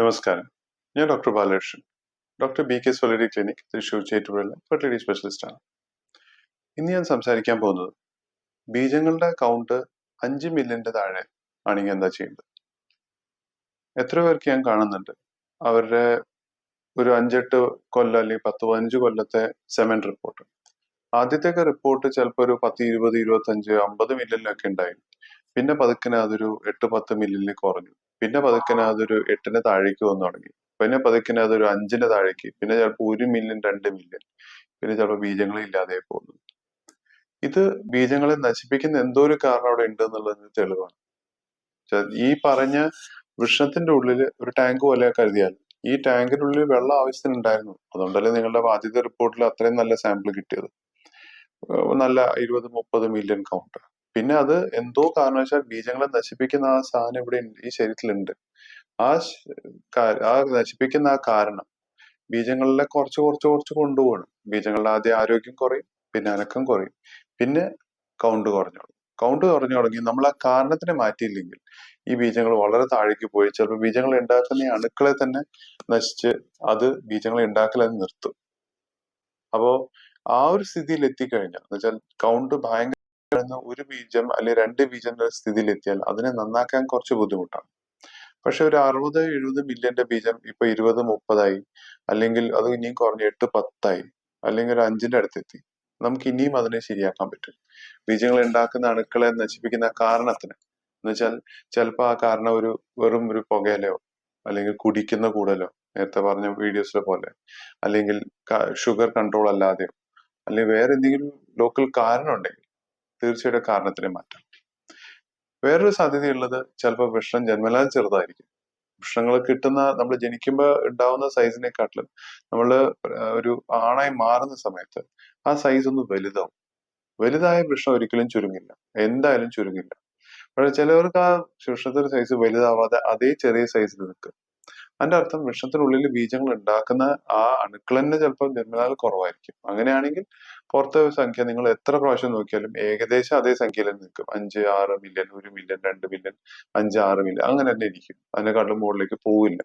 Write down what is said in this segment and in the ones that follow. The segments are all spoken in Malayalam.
നമസ്കാരം. ഞാൻ ഡോക്ടർ ബാലകൃഷ്ണൻ. ഡോക്ടർ BK സൊലരി ക്ലിനിക്, തൃശൂർ ചേറ്റുപുഴയിലെ ഫെർട്ടിലിറ്റി സ്പെഷ്യലിസ്റ്റ് ആണ്. ഇന്ന് ഞാൻ സംസാരിക്കാൻ പോകുന്നത് ബീജങ്ങളുടെ കൗണ്ട് 5 മില്യന്റെ താഴെ ആണെങ്കിൽ എന്താ ചെയ്യേണ്ടത്. എത്ര പേർക്ക് ഞാൻ കാണുന്നുണ്ട് അവരുടെ ഒരു 5-8 കൊല്ലം അല്ലെങ്കിൽ 10-15 കൊല്ലത്തെ സെമൻ റിപ്പോർട്ട്. ആദ്യത്തെ റിപ്പോർട്ട് ചിലപ്പോൾ ഒരു 10, 20, 25, 50 മില്യനിലൊക്കെ ഉണ്ടായി. പിന്നെ പതുക്കിനെ അതൊരു 8-10 മില്യനിൽ കുറഞ്ഞു. പിന്നെ പതുക്കിനെ അതൊരു 8ന് താഴേക്ക് വന്നു തുടങ്ങി. പിന്നെ പതുക്കിനെ അതൊരു 5ന് താഴേക്ക്, പിന്നെ ചിലപ്പോൾ 1 മില്യൺ, 2 മില്യൺ, പിന്നെ ചിലപ്പോൾ ബീജങ്ങൾ ഇല്ലാതെ പോകുന്നു. ഇത് ബീജങ്ങളെ നശിപ്പിക്കുന്ന എന്തോ ഒരു കാരണം അവിടെ ഉണ്ട് എന്നുള്ളതിന് തെളിവാണ്. ഈ പറഞ്ഞ വൃഷണത്തിന്റെ ഉള്ളിൽ ഒരു ടാങ്ക് പോലെ കരുതിയാൽ ഈ ടാങ്കിനുള്ളിൽ വെള്ളം ആവശ്യത്തിന് ഉണ്ടായിരുന്നു. അതുകൊണ്ടല്ലേ നിങ്ങളുടെ ആദ്യത്തെ റിപ്പോർട്ടിൽ അത്രയും നല്ല സാമ്പിൾ കിട്ടിയത്, നല്ല 20-30 മില്യൺ കൗണ്ട്. പിന്നെ അത് എന്തോ കാരണവശാൽ ബീജങ്ങളെ നശിപ്പിക്കുന്ന ആ സാധനം ഇവിടെ ഈ ശരീരത്തിലുണ്ട്. ആ നശിപ്പിക്കുന്ന ആ കാരണം ബീജങ്ങളിലെ കുറച്ച് കൊണ്ടുപോകണം. ബീജങ്ങളുടെ ആദ്യം ആരോഗ്യം കുറയും, പിന്നെ അനക്കം കുറയും, പിന്നെ കൗണ്ട് കുറഞ്ഞു തുടങ്ങി. നമ്മൾ ആ കാരണത്തിനെ മാറ്റിയില്ലെങ്കിൽ ഈ ബീജങ്ങൾ വളരെ താഴേക്ക് പോയി ചിലപ്പോൾ ബീജങ്ങൾ ഉണ്ടാക്കുന്ന ഈ അണുക്കളെ തന്നെ നശിച്ച് അത് ബീജങ്ങളെ ഉണ്ടാക്കൽ നിർത്തും. അപ്പോ ആ ഒരു സ്ഥിതിയിൽ എത്തിക്കഴിഞ്ഞാൽ എന്ന് വെച്ചാൽ കൗണ്ട് ഭയങ്കര ഒരു ബീജം അല്ലെങ്കിൽ 2 ബീജം സ്ഥിതിയിൽ എത്തിയാൽ അതിനെ നന്നാക്കാൻ കുറച്ച് ബുദ്ധിമുട്ടാണ്. പക്ഷെ ഒരു 60-70 മില്യന്റെ ബീജം ഇപ്പൊ 20-30 അല്ലെങ്കിൽ അത് ഇനിയും കുറഞ്ഞ് 8-10 അല്ലെങ്കിൽ ഒരു 5ന്റെ അടുത്തെത്തി. നമുക്ക് ഇനിയും അതിനെ ശരിയാക്കാൻ പറ്റും. ബീജങ്ങൾ ഉണ്ടാക്കുന്ന അണുക്കളെ നശിപ്പിക്കുന്ന കാരണത്തിന് എന്ന് വെച്ചാൽ ചിലപ്പോൾ ആ കാരണം വെറും ഒരു പുകയിലോ അല്ലെങ്കിൽ കുടിക്കുന്ന കൂടുതലോ, നേരത്തെ പറഞ്ഞ വീഡിയോസിലെ പോലെ, അല്ലെങ്കിൽ ഷുഗർ കൺട്രോൾ അല്ലാതെയോ, അല്ലെങ്കിൽ വേറെ എന്തെങ്കിലും ലോക്കൽ കാരണം ഉണ്ടെങ്കിൽ തീർച്ചയായിട്ടും കാരണത്തിനെ മാറ്റാം. വേറൊരു സാധ്യതയുള്ളത് ചിലപ്പോൾ വൃഷണം ജന്മനാൽ ചെറുതായിരിക്കും. വൃഷണങ്ങൾ കിട്ടുന്ന നമ്മൾ ജനിക്കുമ്പോൾ ഉണ്ടാവുന്ന സൈസിനെക്കാട്ടിലും നമ്മള് ഒരു ആണായി മാറുന്ന സമയത്ത് ആ സൈസ് ഒന്ന് വലുതാവും. വലുതായ വൃഷണം ഒരിക്കലും ചുരുങ്ങില്ല, എന്തായാലും ചുരുങ്ങില്ല. പക്ഷെ ചിലവർക്ക് ആ വൃഷണത്തിന്റെ സൈസ് വലുതാവാതെ അതേ ചെറിയ സൈസിൽ നിൽക്കും. അതിന്റെ അർത്ഥം വൃഷണത്തിനുള്ളിൽ ബീജങ്ങൾ ഉണ്ടാക്കുന്ന ആ അണുക്കൾ തന്നെ ചിലപ്പോൾ ജന്മനാൽ കുറവായിരിക്കും. അങ്ങനെയാണെങ്കിൽ പുറത്തെ സംഖ്യ നിങ്ങൾ എത്ര പ്രാവശ്യം നോക്കിയാലും ഏകദേശം അതേ സംഖ്യയിൽ നിൽക്കും. 5-6 മില്യൺ, 1 മില്യൺ, 2 മില്യൺ, 5-6 മില്യൺ, അങ്ങനെ തന്നെ ഇരിക്കും. അതിനെക്കാട്ടിലും മുകളിലേക്ക് പോവില്ല.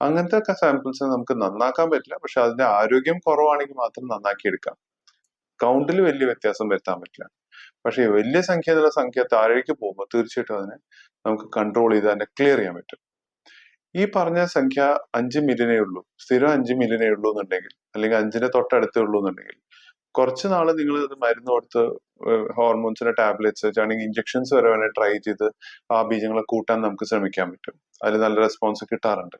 അങ്ങനത്തെ ഒക്കെ സാമ്പിൾസ് നമുക്ക് നന്നാക്കാൻ പറ്റില്ല. പക്ഷെ അതിന്റെ ആരോഗ്യം കുറവാണെങ്കിൽ മാത്രം നന്നാക്കി എടുക്കാം. കൗണ്ടിൽ വലിയ വ്യത്യാസം വരുത്താൻ പറ്റില്ല. പക്ഷെ വലിയ സംഖ്യ താഴേക്ക് പോകുമ്പോൾ തീർച്ചയായിട്ടും അതിനെ നമുക്ക് കൺട്രോൾ ചെയ്ത് അതിനെ ക്ലിയർ ചെയ്യാൻ പറ്റും. ഈ പറഞ്ഞ സംഖ്യ 5 മില്യനേ ഉള്ളൂ, സ്ഥിരം 5 മില്യനേ ഉള്ളൂ എന്നുണ്ടെങ്കിൽ, അല്ലെങ്കിൽ 5ന്റെ തൊട്ടടുത്തേ ഉള്ളൂ എന്നുണ്ടെങ്കിൽ, കുറച്ച് നാള് നിങ്ങൾ അത് മരുന്ന് കൊടുത്ത് ഹോർമോൺസിന്റെ ടാബ്ലറ്റ്സ് വെച്ചാണെങ്കിൽ ഇഞ്ചക്ഷൻസ് വരെ വേണേൽ ട്രൈ ചെയ്ത് ആ ബീജങ്ങളെ കൂട്ടാൻ നമുക്ക് ശ്രമിക്കാൻ പറ്റും. അതിൽ നല്ല റെസ്പോൺസ് കിട്ടാറുണ്ട്.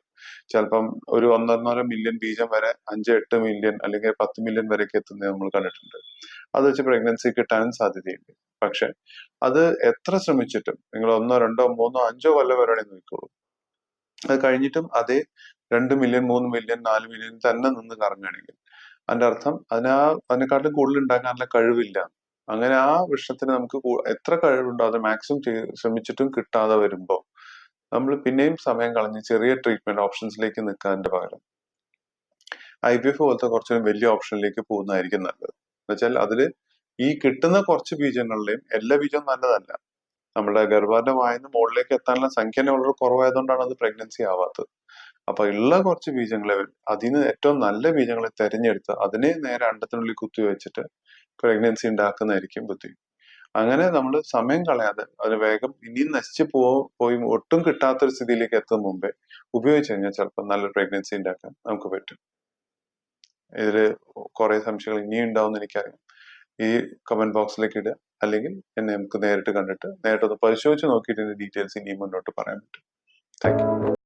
ചിലപ്പം ഒരു 1.5 മില്യൺ ബീജം വരെ 5-8 മില്യൺ അല്ലെങ്കിൽ 10 മില്യൺ വരെയൊക്കെ എത്തുന്നത് നമ്മൾ കണ്ടിട്ടുണ്ട്. അത് വെച്ച് പ്രഗ്നൻസി കിട്ടാനും സാധ്യതയുണ്ട്. പക്ഷെ അത് എത്ര ശ്രമിച്ചിട്ടും നിങ്ങൾ 1-2-3-5 കൊല്ലം വരെ നോക്കിക്കോളൂ, അത് കഴിഞ്ഞിട്ടും അതേ 2 മില്യൺ, 3 മില്യൺ, 4 മില്യൺ തന്നെ നിന്ന് കറങ്ങുകയാണെങ്കിൽ അതിന്റെ അർത്ഥം അതിനെക്കാട്ടും കൂടുതൽ ഉണ്ടാക്കാനുള്ള കഴിവില്ല. അങ്ങനെ ആ വൃക്ഷത്തിന് നമുക്ക് എത്ര കഴിവുണ്ടോ അത് മാക്സിമം ശ്രമിച്ചിട്ടും കിട്ടാതെ വരുമ്പോ നമ്മൾ പിന്നെയും സമയം കളഞ്ഞ് ചെറിയ ട്രീറ്റ്മെന്റ് ഓപ്ഷൻസിലേക്ക് നിൽക്കാതിന്റെ പകരം IVF പോലത്തെ കുറച്ചും വലിയ ഓപ്ഷനിലേക്ക് പോകുന്നതായിരിക്കും നല്ലത്. എന്നുവെച്ചാൽ അതില് ഈ കിട്ടുന്ന കുറച്ച് ബീജങ്ങളിലെയും എല്ലാ ബീജവും നല്ലതല്ല. നമ്മുടെ ഗർഭാന്റെ വായന്ന് മുകളിലേക്ക് എത്താനുള്ള സംഖ്യ വളരെ കുറവായതുകൊണ്ടാണ് അത് പ്രഗ്നൻസി ആവാത്തത്. അപ്പൊ ഉള്ള കുറച്ച് ബീജങ്ങളെ അതിന് ഏറ്റവും നല്ല ബീജങ്ങളെ തെരഞ്ഞെടുത്ത് അതിനെ നേരെ അണ്ടത്തിനുള്ളിൽ കുത്തിവെച്ചിട്ട് പ്രഗ്നൻസി ഉണ്ടാക്കുന്നതായിരിക്കും ബുദ്ധി. അങ്ങനെ നമ്മൾ സമയം കളയാതെ അത് വേഗം ഇനിയും നശിച്ചു പോയി ഒട്ടും കിട്ടാത്തൊരു സ്ഥിതിയിലേക്ക് എത്തുന്ന മുമ്പേ ഉപയോഗിച്ചു കഴിഞ്ഞാൽ ചിലപ്പോൾ നല്ല പ്രഗ്നൻസി ഉണ്ടാക്കാൻ നമുക്ക് പറ്റും. ഇതില് കുറെ സംശയങ്ങൾ ഇനിയും ഉണ്ടാവും എന്ന് എനിക്കറിയാം. ഈ കമന്റ് ബോക്സിലേക്ക് ഇടുക, അല്ലെങ്കിൽ എന്നെ നമുക്ക് നേരിട്ട് കണ്ടിട്ട് നേരിട്ടൊന്ന് പരിശോധിച്ച് നോക്കിയിട്ട് ഇതിന്റെ ഡീറ്റെയിൽസ് ഇനിയും മുന്നോട്ട് പറയാൻ പറ്റും. Thank you.